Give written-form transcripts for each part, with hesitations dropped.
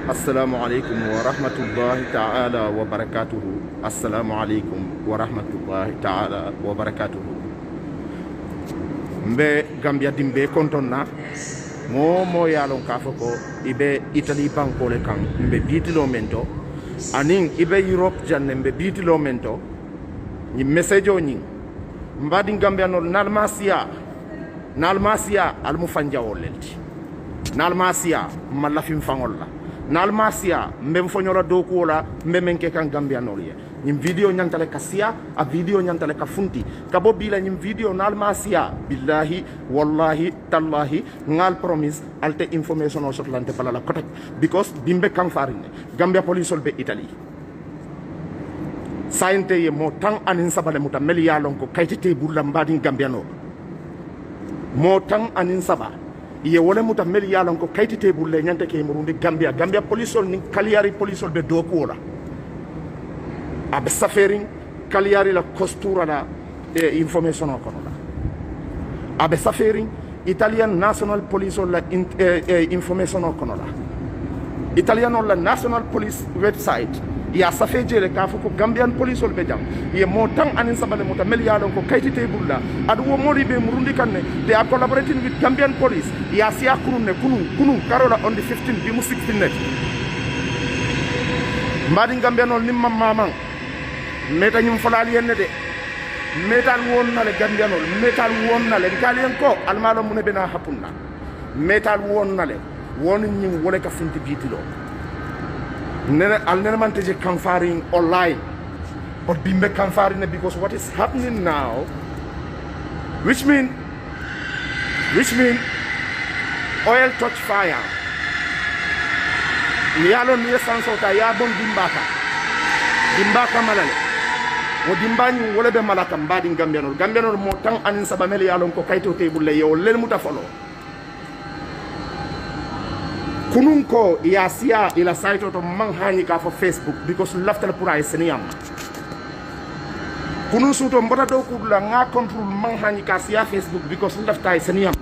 Assalamualaikum warahmatullahi ta'ala wabarakatuhu. Assalamualaikum warahmatullahi ta'ala wabarakatuhu. Mbe Gambia dimbe kontonna mo yalon kafoko ibe Italy banko le kan mbe bitilo mento anin ibe Europe janne mbe bitilo mento ni message o ni mbadi Gambia no nalmasia al mufanja wolelti nalmasia malafim fangolla nalmasia mbem fonyola doku wala mbemenke kan Gambia noliye nyim video nyantale kasia a video nyantale ka funti kabo bila nyim video nalmasia billahi wallahi tallahi ngal promise alte information o sotlante palala kotek because bimbe kan farine Gambia police be Italy sainte ye mo tan anin sabale muta melialon ko kaytite bulla mbadi Gambia no mo tan anin saba ye wala muta meli yalon ko kaytite bulle nyante ke murundi Gambia polisol ni kaliyari polisol be do ko la ab safering kaliyari la costura la information ko la ab safering Italian national police la information ko la Italian la national police website ya safeje le ka ko Gambian police be jam ye mo tan anin sabale muta mel yalon ko kaytite bulla adu wo mori be murundi kanne they are collaborating with Gambian police ya siya kunun karola on the 15 bi mu 16 net mbadi Gambian ol nimma mamang meta nyum folali yenne de metal won na le Gambian ol metal won na le galien ko almalo mun be na hapunna metal won na le won nyum wole ka finti bitilo I'll never manage conferring online, but bimbe conferring because what is happening now, which mean oil touch fire. Nialo niye sansota ya bon dimbaka malale. O dimbani wole be malaka mbadi Gambianol mo tan anin sabamele yalon ko kayto tebule yo lel muta follow. Kununko yasia ila site to manghani ka for Facebook because laftal pura iseniam kunun suto mbota do kudula nga control manghani ka sia Facebook because lafta iseniam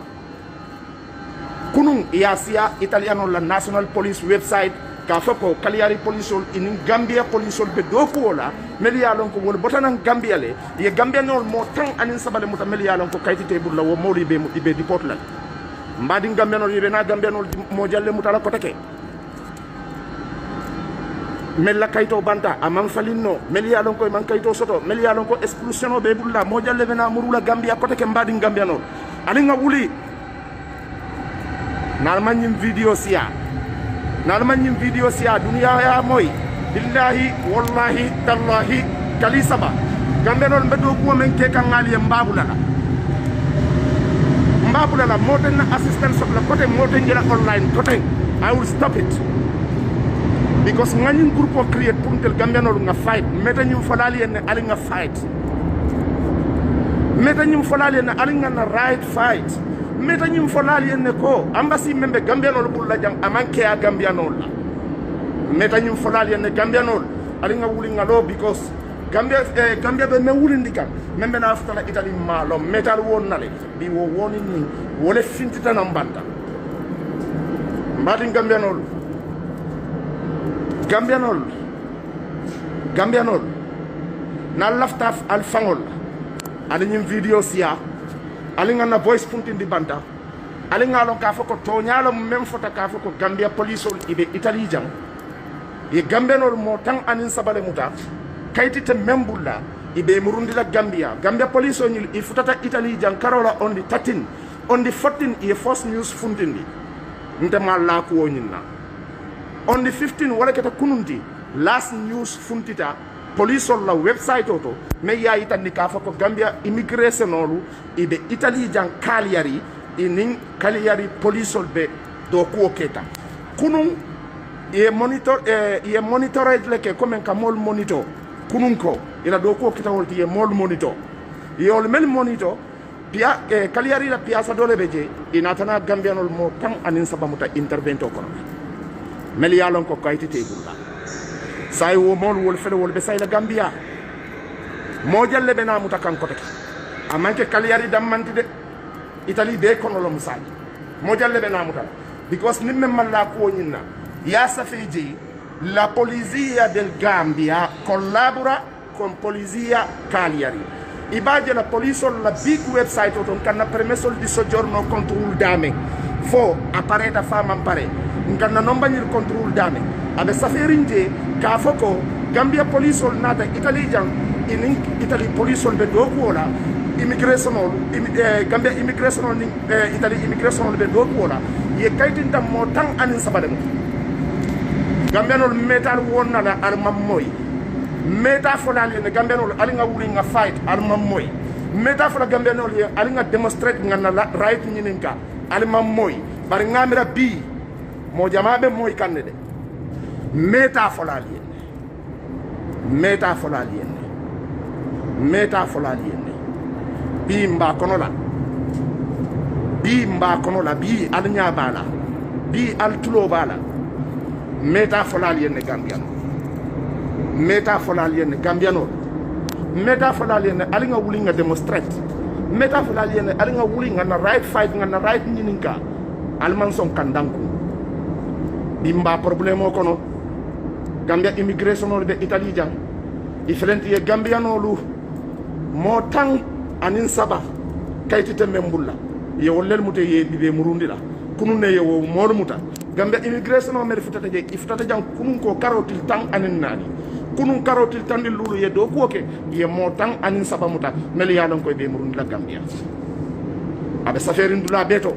kunun yasia Italiano la national police website ka foko kaliyari police in Gambia police be do ko la melialon ko wol botanan Gambia le ye Gambia no mo tan anin sabale muta melialon ko kaytite bulla wo mori be di portland mbadi Gambianol yibe na Gambianol mo jalle mutala ko take mella kayto banta amam falinno melialon ko man kayto soto melialon ko exclusiono be bulla mo jalle bena murula Gambia ko take mbadi Gambianol ali nga wuli nalmanyim video siya dunia ya moy billahi wallahi tallahi kalisaba Gambianol mbedo ko men ke kan ngali mbabula la modern assistance of the côté modern online côté I will stop it because ngani group of create pour tel Gambianol nga fight meta nyum falali en ali nga fight meta nyum falali en ali nga na right fight meta nyum falali en ko embassy membe Gambianol pour la jam amanke a Gambianol la meta nyum falali en Gambianol ali nga wuli nga lo because Gambia be me wulindi kam membe na aftala Italy malo metal won nale bi wo woni ni wole fintita na mbanda mbadi Gambianol na laftaf al fangol ali nyim video sia ali nga na voice puntindi banda ali nga lon ka foko to nyalo mem fota ka foko Gambia police ibe Italy jam ye Gambianol mo tan anin sabale muta kaytite membulla ibe murundi la Gambia police on il futata Italy jan karola on the 13 on the 14 e first news fundindi ntema la ko wonina on the 15 wala kata kunundi last news funtita police on la website auto me ya itandi ka fa ko Gambia immigration olu ibe Italy jan Cagliari inin Cagliari police be do ko keta kunun e monitor le ke comme ka mol monitor kununko ila do ko kita wolti e mol monitor yol mel monitor pia Cagliari la piazza dole beje inatana Gambianol mo tan anin sabamuta intervento kono mel yalon ko kayti tebulla say wo mol wol fele wol be say la Gambia mo jalle be na muta kan ko tek amanke Cagliari dammanti de Italy be kono lo musali mo jalle be na muta because nimme malla ko nyinna ya safeji la polizia del Gambia collabora con polizia Cagliari. Ibadia la police la big website on canna permesso di soggiorno contro il dame fo appare da fama appare nganna non bagnir contro il dame abe saferinje ka foko Gambia police nata italian in Italy police be do kola immigration Gambia immigration Italy immigration be do kola ye kaytin tam mo tan anin sabade Gambia no metal wonna la armam moy meta fola le Gambia no ali nga wuli nga fight armam moy meta fola Gambia no ali nga demonstrate nga na right nyininka armam moy bari ngamira bi mo jamabe moy kanne de meta fola le meta fola le meta fola le bi mba kono la bi al nya bala bi al tulo bala meta fola le Gambia meta fola le Gambiano meta fola le ali nga wuli nga demonstrate meta fola le ali nga wuli nga na right fight nga na right nyininka alman son kandanku bimba problème kono Gambia immigration be Italy jang ifrenti ye Gambiano lu mo tang anin saba kaytite membulla ye wollel mute ye bibe murundi la kunun ne ye wo mo muta Gambia immigration mer futata je ifutata jang kunun ko karotil tang anin nani kunun karotil tandil lulu ye do ko ke ye mo tang anin saba muta mel yalon koy be murundi la Gambia abe saferin dula beto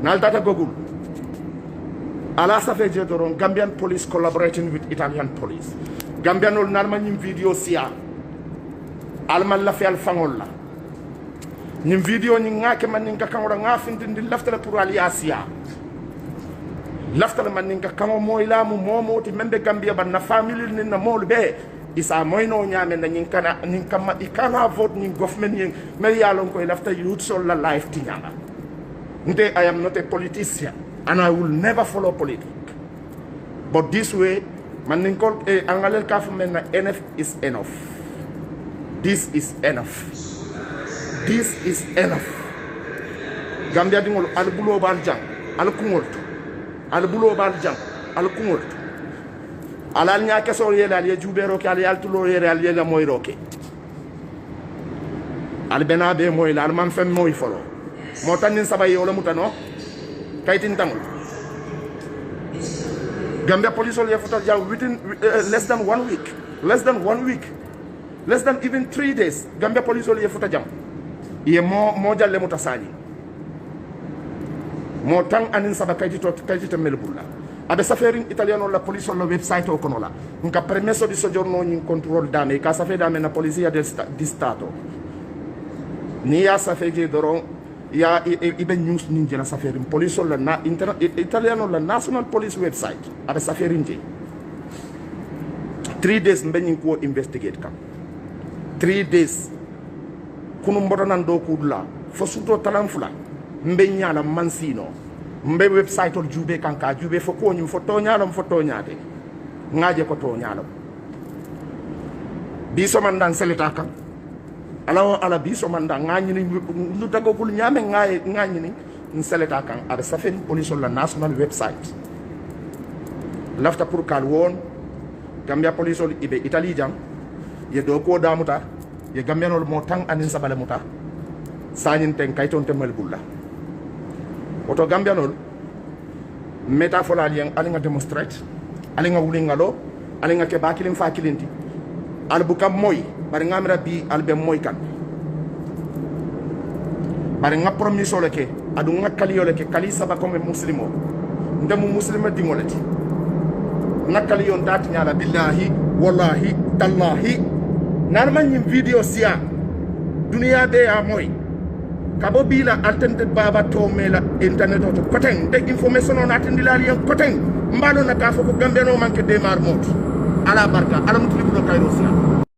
nal data gogul ala safe je doron Gambian police collaborating with Italian police Gambian ol narma nyim video sia alman la fi al fangol la nyim video nyi ngake man ninka kangoda ngafindi ndi laftala pour aliasia laftala man ninka kango moy lamu momoti membe Gambia ban na family ni na mol be isa moyno nyame na nyinka ma ikana vote nyi government nyi mel yalon koy lafta youth sol la life tinyanga nde I am not a politician and I will never follow politics. But this way, Maninkol Angalel Kafumena enough is enough. This is enough. This is enough. Gambia dingol al bulo barjang al kungolto al bulo barjang al kungolto alal nya keso yela al jubero ke al yaltulo yere al yela moy roke al benabe moy la al man fem moy folo mo tanin sabay wala mutano kaytin tangul Gambia police will have within less than 1 week, less than even 3 days. Gambia police will have jam. Ye mo jalle mutasani. Mo tang anin saba kayiti melbulla. Abe saferin italiano la police on la website o konola. Nka permesso di soggiorno in control dame ka safe dame na polizia di stato. Ni ya safe je doron ya ibe news ninja la saferin police la na italiano la national police website abe saferin je 3 days mbenyin ko investigate kam 3 days kunu mbodonan do kudla fo suto talanfula mbenya la mansino mbe website ol jube kanka jube fo ko nyum fo to nyaade ngaje ko to nyaalo bi so man dan selita kam ala biso manda ngani ni lu tagogul nyame ngani ni nseleta kan ada safen police la national website lafta pour kal won Gambia police ibe Italy jam ye do ko damuta ye Gambia no mo tang anin sabale muta sanin ten kayton temal bulla oto Gambia no meta fola lien alinga demonstrate alinga wulingalo alinga ke bakilim fa kilinti albukam moy bari ngamira bi albe moy kan bari nga promiso leke adu nga kaliyo leke kali saba comme muslimo ndamu muslima dingolati nga kaliyo ndati nyala billahi wallahi tallahi narman yim video sia dunia be ya moy kabo bila alternate baba to mela internet to koteng de information on atindilali en koteng mbalo na ka foko Gambia no manke de mar mot ala barka ala mutlibu do kayro sia